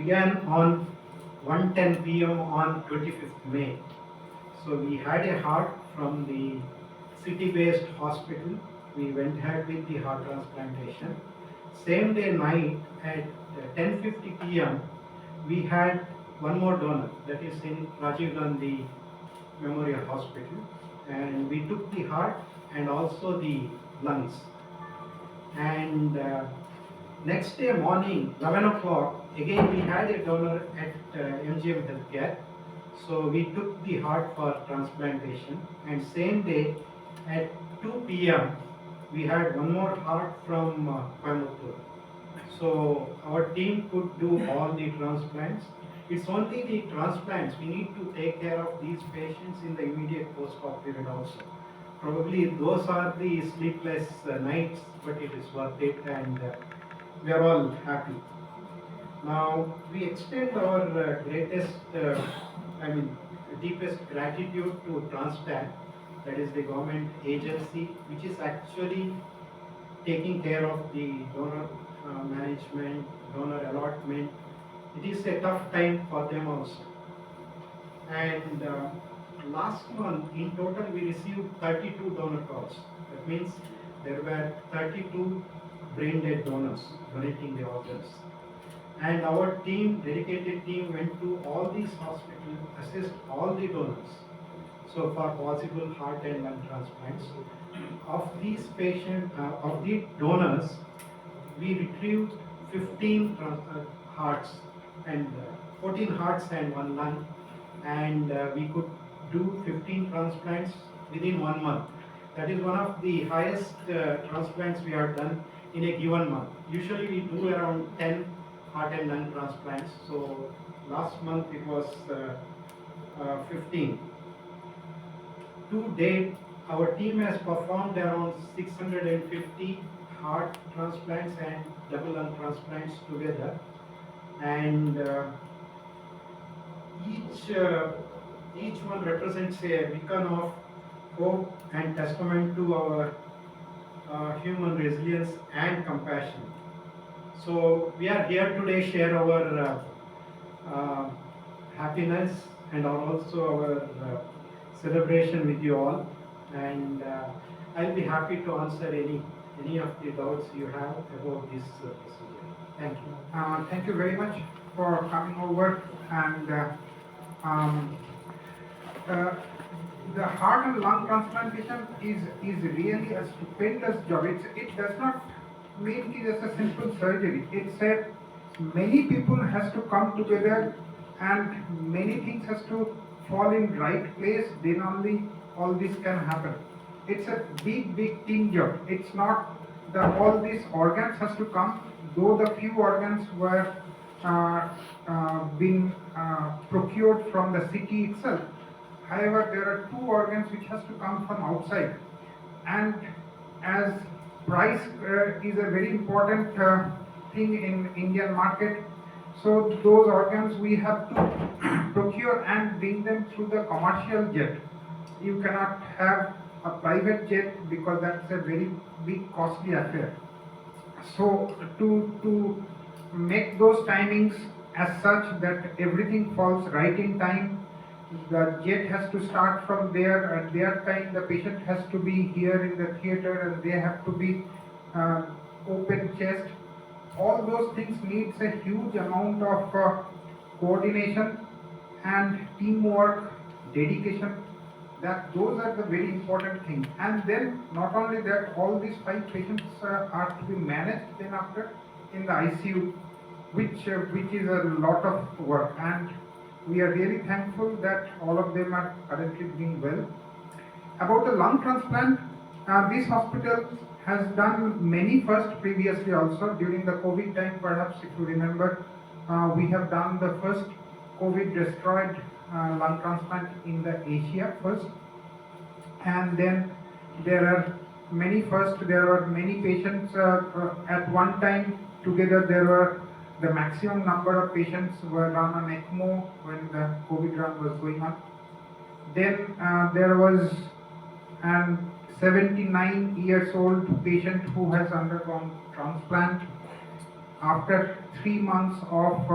began on 1:10 p.m. on 25th May. So we had a heart from the city-based hospital. We went ahead with the heart transplantation. Same day night at 10:50 p.m. we had one more donor, that is in Rajiv Gandhi Memorial Hospital, and we took the heart and also the lungs. And next day morning, 11 o'clock, again we had a donor at MGM Healthcare. So we took the heart for transplantation, and same day at 2 p.m. we had one more heart from Coimbatore. So our team could do all the transplants. It's only the transplants. We need to take care of these patients in the immediate post-op period also. Probably those are the sleepless nights, but it is worth it, and we are all happy. Now we extend our deepest gratitude to Transplant, that is the government agency, which is actually taking care of the donor management, donor allotment. It is a tough time for them also. And last month, in total, we received 32 donor calls. That means there were 32 brain dead donors donating the organs. And our team, dedicated team, went to all these hospitals, assessed all the donors. So for possible heart and lung transplants, of these of the donors, we retrieved 15 hearts and 14 hearts and one lung, and we could do 15 transplants within 1 month. That is one of the highest transplants we have done in a given month. Usually we do around 10 heart and lung transplants. So last month it was 15. To date, our team has performed around 650 heart transplants and double lung transplants together, and each one represents a beacon of hope and testament to our human resilience and compassion. So we are here today share our happiness and also our celebration with you all, and I'll be happy to answer any of the doubts you have about this procedure. Thank you. Thank you very much for coming over, and um, uh, the heart and lung transplantation is really a stupendous job. It does not mean it is a simple surgery. It's a many people has to come together, and many things has to fall in right place. Then only all this can happen. It's a big team job. It's not all these organs has to come. Though the few organs were being procured from the city itself. However, there are 2 organs which has to come from outside, and as price is a very important thing in Indian market, so those organs we have to procure and bring them through the commercial jet. You cannot have a private jet because that's a very big costly affair. So to make those timings as such that everything falls right in time, the jet has to start from there. At their time, the patient has to be here in the theater, and they have to be open chest. All those things needs a huge amount of coordination and teamwork, dedication. That those are the very important things. And then not only that, all these 5 patients are to be managed then after in the ICU, which is a lot of work. And we are really thankful that all of them are currently doing well. About the lung transplant, this hospital has done many first previously also. During the COVID time, perhaps if you remember, we have done the first COVID-destroyed lung transplant in the Asia first. And then there are many first, there were many patients at one time together. There were the maximum number of patients were run on ECMO when the COVID run was going on. Then there was an 79 years old patient who has undergone transplant. After 3 months of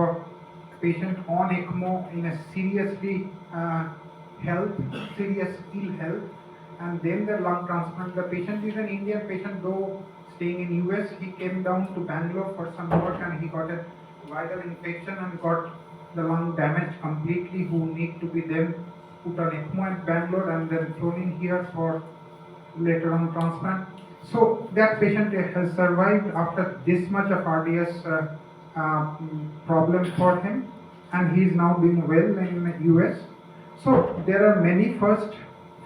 patient on ECMO in a serious ill health, and then the lung transplant. The patient is an Indian patient, though staying in US. He came down to Bangalore for some work and he got a viral infection and got the lung damaged completely, who need to be then put on ECMO at Bangalore and then thrown in here for later on transplant. So that patient has survived after this much of RDS problem for him, and he is now doing well in US. So there are many firsts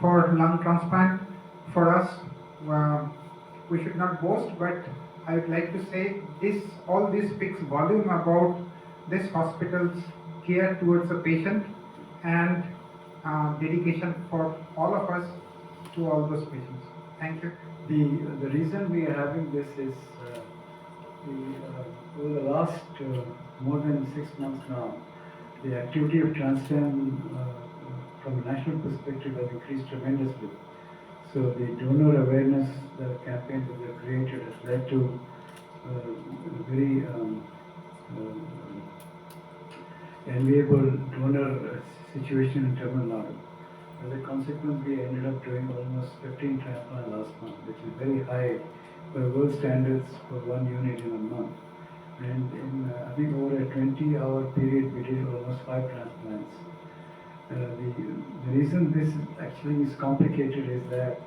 for lung transplant for us. We should not boast, but I would like to say all this speaks volume about this hospital's care towards the patient and dedication for all of us to all those patients. Thank you. The reason we are having this is over the last more than 6 months now, the activity of transplant from a national perspective has increased tremendously. So the donor awareness campaign that we have created has led to a very enviable donor situation in Tamil Nadu. As a consequence, we ended up doing almost 15 transplants last month, which is very high by world standards for one unit in a month. And in, I think over a 20-hour period, we did almost 5 transplants. The reason this actually is complicated is that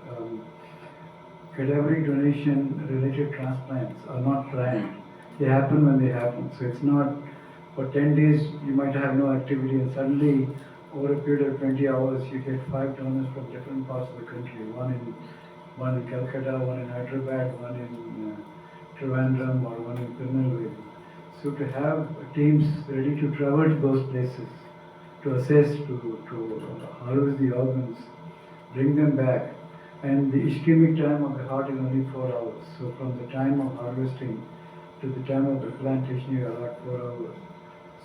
cadaveric donation related transplants are not planned. They happen when they happen. So it's not for 10 days you might have no activity and suddenly over a period of 20 hours you get 5 donors from different parts of the country. One in Calcutta, one in Hyderabad, one in Trivandrum, or one in Tirunelveli. So to have teams ready to travel to those places, to assess, to harvest the organs, bring them back, and the ischemic time of the heart is only 4 hours. So from the time of harvesting to the time of implantation, you allot 4 hours.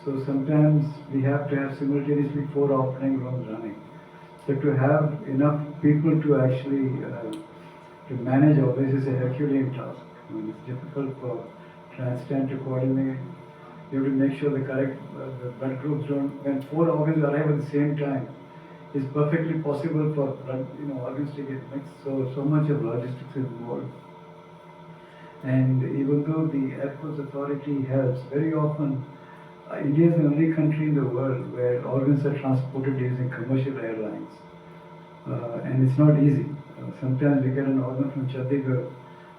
So sometimes we have to have simultaneously 4 operating rooms running. So to have enough people to actually to manage all this is a Herculean task. I mean, it's difficult for transplant to coordinate. You have to make sure the correct the blood groups don't. When 4 organs arrive at the same time, it's perfectly possible for blood, organs to get mixed. So much of logistics is involved. And even though the Airports Authority helps, very often India is the only country in the world where organs are transported using commercial airlines. And it's not easy. Sometimes we get an organ from Chandigarh.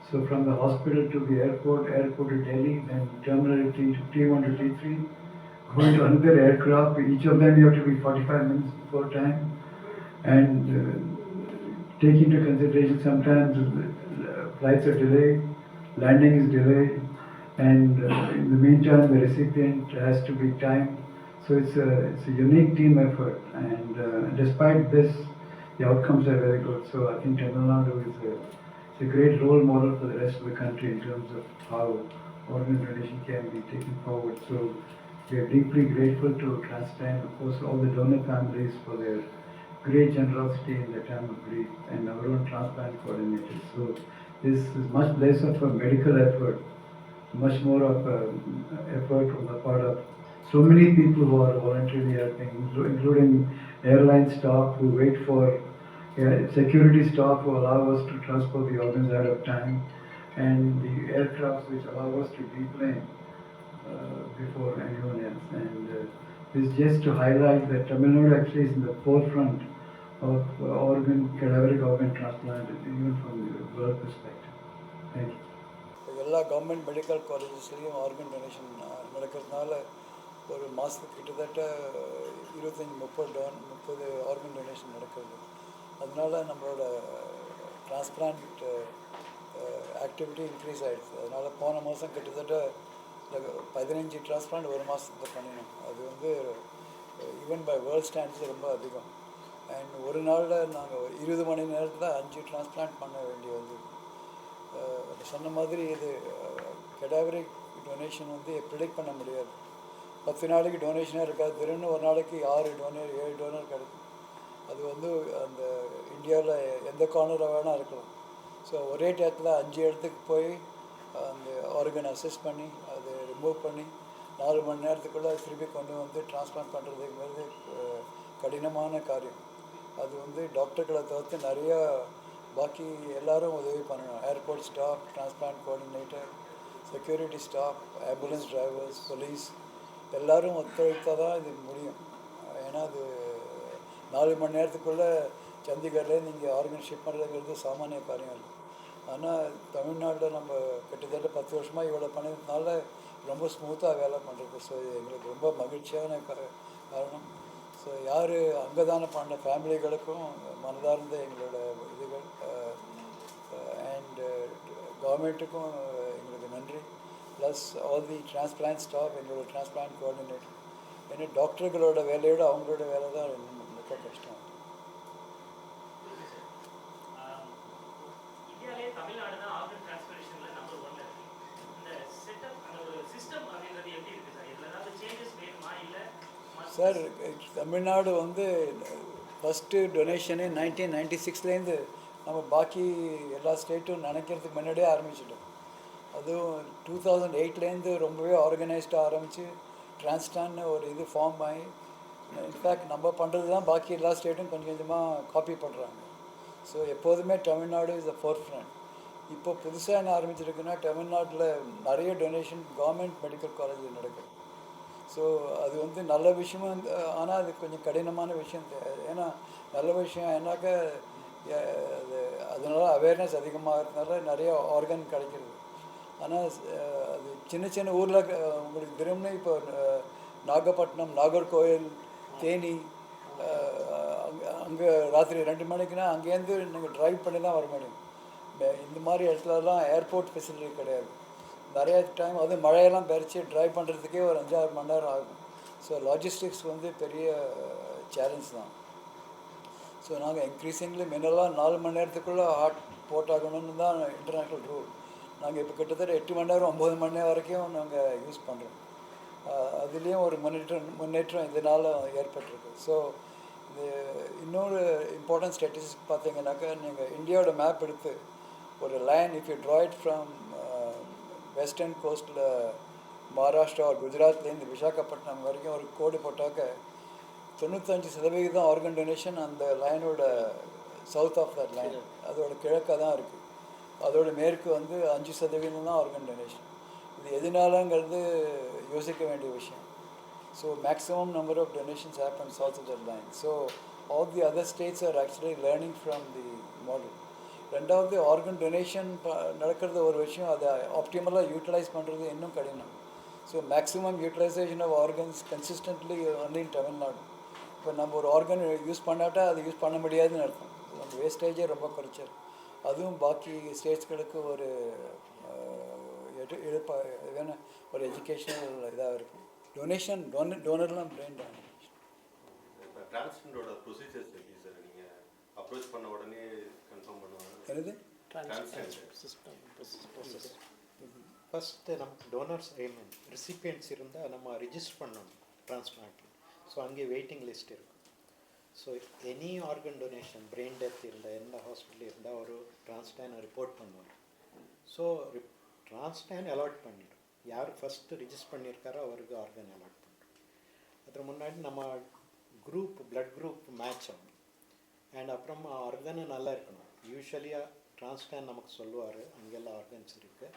So from the hospital to the airport to Delhi, then terminal T1 to T3, going to another aircraft. Each of them you have to be 45 minutes before time. And take into consideration sometimes flights are delayed, landing is delayed, and in the meantime the recipient has to be timed. So it's a unique team effort, and despite this, the outcomes are very good. So I think Tamil Nadu is a great role model for the rest of the country in terms of how organ donation can be taken forward. So we are deeply grateful to Transplant, of course, all the donor families for their great generosity in the time of grief, and our own transplant coordinators. So this is much less of a medical effort, much more of an effort on the part of so many people who are voluntarily helping, including airline staff who wait for security staff who allow us to transport the organs ahead of time, and the aircrafts which allow us to deplane before anyone else. And this is just to highlight that Tamil Nadu actually is in the forefront of cadaveric organ transplant, even from the world perspective. Thank you. எல்லா government medical காலேஜஸ்லேயும் organ donation நடக்கிறதுனால ஒரு மாதத்துக்கு கிட்டத்தட்ட 25-30 organ donation நடக்கிறது. அதனால நம்மளோட transplant activity increase ஆகிடுச்சு. அதனால் போன மாதம் கிட்டத்தட்ட 15 டிரான்ஸ்பிளான்ட் ஒரு மாதத்துக்கு பண்ணினோம். அது வந்து ஈவன் பை வேர்ல்ட் ஸ்டாண்டர்ட்ஸ் ரொம்ப அதிகம். அண்ட் ஒரு நாளில் நாங்கள் 20 மணி நேரத்தில் 5 டிரான்ஸ்பிளான்ட் பண்ண வேண்டி வந்து சொன்ன மாதிரி இது கெடாவரிக் டொனேஷன் வந்து ப்ரிடிக்ட் பண்ண முடியாது. 10 நாளைக்கு டொனேஷனே இருக்காது. திடீர்னு ஒரு நாளைக்கு 6 டோனர் 7 டோனர் கிடைக்கும். அது வந்து அந்த இந்தியாவில் எந்த கார்னராக வேணால் இருக்கலாம். ஸோ ஒரே டயத்தில் 5 இடத்துக்கு போய் அந்த ஆர்கனை அசஸ் பண்ணி அதை ரிமூவ் பண்ணி 4 மணி நேரத்துக்குள்ளே திருப்பி கொண்டு வந்து டிரான்ஸ்பிளான்ட் பண்ணுறதுங்கிறது கடினமான காரியம். அது வந்து டாக்டர்களை தவிர்த்து நிறையா பாக்கி எல்லாரும் உதவி பண்ணணும். Airport staff, transplant coordinator, security staff, ambulance drivers, police எல்லோரும் ஒத்துழைத்தால் தான் இது முடியும். ஏன்னா அது 4 மணி நேரத்துக்குள்ளே சண்டிகர்லேருந்து இங்கே ஆர்கன் ஷிப் பண்ணுறதுங்கிறது சாமானிய காரியம் இல்லை. ஆனால் தமிழ்நாட்டில் நம்ம கிட்டத்தட்ட 10 வருஷமாக இவ்வளோ பண்ணதுனால ரொம்ப ஸ்மூத்தாக வேலை பண்ணுறது. ஸோ இது எங்களுக்கு ரொம்ப மகிழ்ச்சியான காரணம். ஸோ யார் அங்கதானம் பண்ண ஃபேமிலிகளுக்கும் மனதார்ந்த எங்களோட இதுகள் அண்ட் கவர்மெண்ட்டுக்கும் எங்களுக்கு நன்றி. Plus all the transplant staff, எங்களோட டிரான்ஸ்பிளான்ட் கோஆர்டினேட்டர். ஏன்னா டாக்டர்களோட வேலையோட அவங்களோட வேலை தான் ரொம்ப கஷ்டம். இந்தியாவிலே தமிழ்நாடு தான் ஆர்கன் டிரான்ஸ்பிளேஷன்ல நம்பர் 1ல இருக்கு. இந்த செட்டப் அந்த ஒரு சிஸ்டம் அப்படின்றது எப்படி இருக்கு சார்? இதுல ஏதாவது சேஞ்சஸ் வேணுமா இல்ல சார் தமிழ்நாடு வந்து ஃபஸ்ட்டு டொனேஷனே 1996லேருந்து நம்ம பாக்கி எல்லா ஸ்டேட்டும் நினைக்கிறதுக்கு முன்னாடியே ஆரம்பிச்சிட்டோம். அதுவும் 2008லேருந்து ரொம்பவே ஆர்கனைஸ்டாக ஆரம்பித்து டிரான்ஸ்டான்னு ஒரு இது ஃபார்ம் ஆகி இன்ஃபேக்ட் நம்ம பண்ணுறது தான் பாக்கி எல்லா ஸ்டேட்டும் கொஞ்சம் கொஞ்சமாக காப்பி பண்ணுறாங்க. ஸோ எப்போதுமே Tamil Nadu is the four front. இப்போ புதுசாக என்ன ஆரம்பிச்சிருக்குன்னா தமிழ்நாட்டில் நிறைய டொனேஷன் கவர்மெண்ட் மெடிக்கல் காலேஜில் நடக்குது. ஸோ அது வந்து நல்ல விஷயமும், ஆனால் அது கொஞ்சம் கடினமான விஷயம். ஏன்னா நல்ல விஷயம் ஏன்னாக்க அது அதனால அவேர்னஸ் அதிகமாகிறதுனால நிறைய ஆர்கன் கிடைக்கிறது. ஆனால் அது சின்ன சின்ன ஊரில் உங்களுக்கு திரும்ப இப்போ நாகப்பட்டினம், நாகர்கோவில், தேனி, அங்கே ராத்திரி 2 மணிக்குன்னா அங்கேருந்து நீங்கள் ட்ரைவ் பண்ணி தான் வர முடியும். இந்த மாதிரி இடத்துலலாம் ஏர்போர்ட் ஃபெசிலிட்டி கிடையாது. நிறைய டைம் அது மழையெல்லாம் பறித்து ட்ரைவ் பண்ணுறதுக்கே ஒரு 5-6 மணி நேரம் ஆகும். ஸோ லாஜிஸ்டிக்ஸ் வந்து பெரிய சேலஞ்ச் தான். ஸோ நாங்கள் இன்க்ரீசிங்லி முன்னெல்லாம் 4 மணி நேரத்துக்குள்ளே ஹார்ட் போட்டாகணும்னு தான் இன்டர்நேஷ்னல் ரூல். நாங்கள் இப்போ கிட்டத்தட்ட 8 மணி நேரம் 9 மணி நேரம் வரைக்கும் நாங்கள் யூஸ் பண்ணுறோம். அதுலேயும் ஒரு முன்னேற்றம் இதனால் ஏற்பட்டிருக்கு. ஸோ இது இன்னொரு இம்பார்ட்டன்ட் ஸ்டாட்டிஸ்டிக் பார்த்தீங்கன்னாக்கா, நீங்கள் இந்தியாவோட மேப் எடுத்து ஒரு line if you draw it from western கோஸ்ட்டில் மகாராஷ்டிரா, குஜராத்லேருந்து விசாகப்பட்டினம் வரைக்கும் ஒரு கோடு போட்டாக்க 95% ஆர்கன் டொனேஷன் அந்த லைனோட சவுத் ஆஃப் தட் லைன், அதோட கிழக்காக தான் இருக்குது. அதோட மேற்கு வந்து 5% தான் ஆர்கன் டொனேஷன். இது எதனாலங்கிறது யோசிக்க வேண்டிய விஷயம். So maximum number of donations happen south of that line. So all the other states are actually learning from the model. ரெண்டாவது ஆர்கன் டொனேஷன் நடக்கிறது ஒரு விஷயம், அதை ஆப்டிமலாக யூட்டிலைஸ் பண்ணுறது இன்னும் கடினம். So maximum utilisation of organs consistently only in Tamil Nadu. இப்போ நம்ம ஒரு ஆர்கன் யூஸ் பண்ணாட்டா அது யூஸ் பண்ண முடியாதுன்னு அர்த்தம். நம்ம வேஸ்டேஜே ரொம்ப குறைச்சல். அதுவும் பாக்கி ஸ்டேட்ஸ்களுக்கு ஒரு வேணும், ஒரு எஜுகேஷனல் இதாக இருக்கும். டோனர்லாம் பிரெயின் டொனேஷன். டிரான்ஸ்பிளான்ட்டோட ப்ரொசீஜர்ஸ் எப்படி சார்? நீங்கள் அப்ரோச் பண்ண உடனே கன்ஃபார்ம் பண்ணுவாங்க? என்னது ப்ராசஸ் ஃபஸ்ட்டு நம்ம டோனர்ஸ் ரிசிபியன்ட்ஸ் இருந்தால் நம்ம ரிஜிஸ்டர் பண்ணணும் டிரான்ஸ்பிளான்ட். ஸோ அங்கே வெயிட்டிங் லிஸ்ட் இருக்கும். So any organ donation, brain death இருந்தால் எந்த ஹாஸ்பிட்டல் இருந்தால் ஒரு டிரான்ஸ்பிளான் ரிப்போர்ட் பண்ணுவார். ஸோ டிரான்ஸ்பிளான் அலாட் பண்ணிடும். யார் ஃபஸ்ட்டு ரிஜிஸ்டர் பண்ணியிருக்காரோ அவருக்கு ஆர்கன் அலாட் பண்ணுறோம். அதுக்கு முன்னாடி நம்ம குரூப் பிளட் குரூப் மேட்ச் ஆகும். அண்ட் அப்புறம் ஆர்கனும் நல்லா இருக்கணும். யூஸ்வலியாக டிரான்ஸ்பிளான் நமக்கு சொல்லுவார் அங்கெல்லாம் ஆர்கன்ஸ் இருக்குது.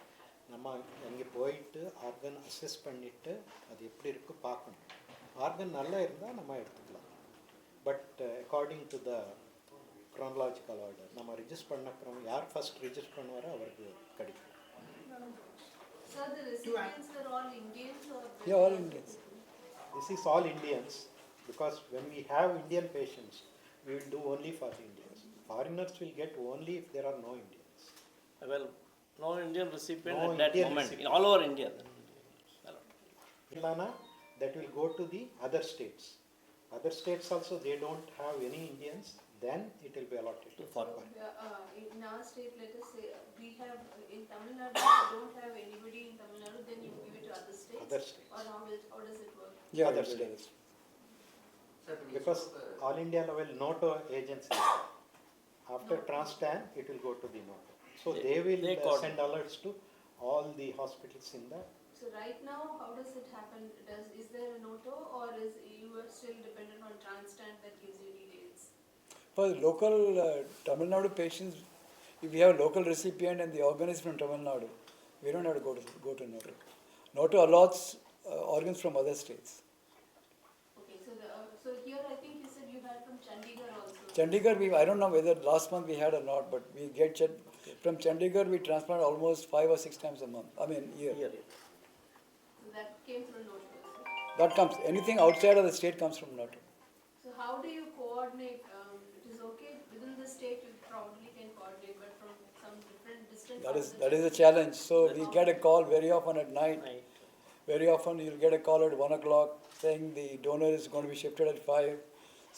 நம்ம அங்கே போயிட்டு ஆர்கன் அசஸ் பண்ணிவிட்டு அது எப்படி இருக்குது பார்க்கணும். ஆர்கன் நல்லா இருந்தால் நம்ம எடுத்துக்கலாம். But according to the chronological order நம்ம ரிஜிஸ்டர் பண்ண அப்புறம் யார் ஃபஸ்ட் ரிஜிஸ்டர் பண்ணுவாரோ அவருக்கு கிடைக்கும். Sir, the recipients are all Indians or? Yeah, all Indians. This is all Indians because when we have Indian patients, we will do only for the Indians. Foreigners will get only if there are no Indians. well no Indian recipient No at that Indian moment recipient. in all over India. Telangana, that will go to the other states. Other states also they don't have any Indians, then it will be allotted to foreign. In our state, let us say, we have, in Tamil Nadu, we don't have anybody in Tamil Nadu, then you give it to other states? Other states. Or how does it work? Yeah, Other it states. Sir, Because all India level NOTO agency, after transplant it will go to the NOTO. So they will they send alerts to all the hospitals in the So right now, how does it happen? Is there a noto, or is you are still dependent on transplant that gives you details? For the local Tamil Nadu patients, if we have a local recipient and the organ is from Tamil Nadu, we don't have to go to Noto. Noto allots organs from other states. Okay, so here I think you said you had from Chandigarh also. Chandigarh, I don't know whether last month we had or not, but we get from Chandigarh we transplant almost 5 or 6 times a month. I mean, year. So that came through noto. That comes. Anything outside of the state comes from Noto. So how do you coordinate? It is okay within the state you probably can coordinate, but from some different distant parts of That the is a country, challenge. So we how get a do you- call very often at night. Very often you'll get a call at 1 o'clock saying the donor is going to be shifted at 5.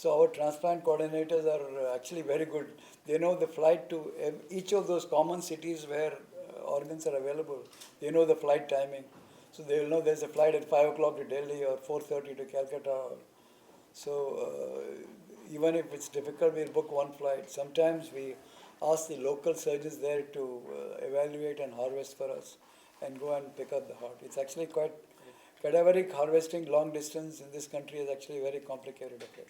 So our transplant coordinators are actually very good. They know the flight to each of those common cities where organs are available. They know the flight timing. So they will know there's a flight at 5 o'clock to Delhi or 4:30 to Calcutta. So even if it's difficult, we'll book one flight. Sometimes we ask the local surgeons there to evaluate and harvest for us and go and pick up the heart. It's actually quite cadaveric harvesting long distance in this country is actually a very complicated affair.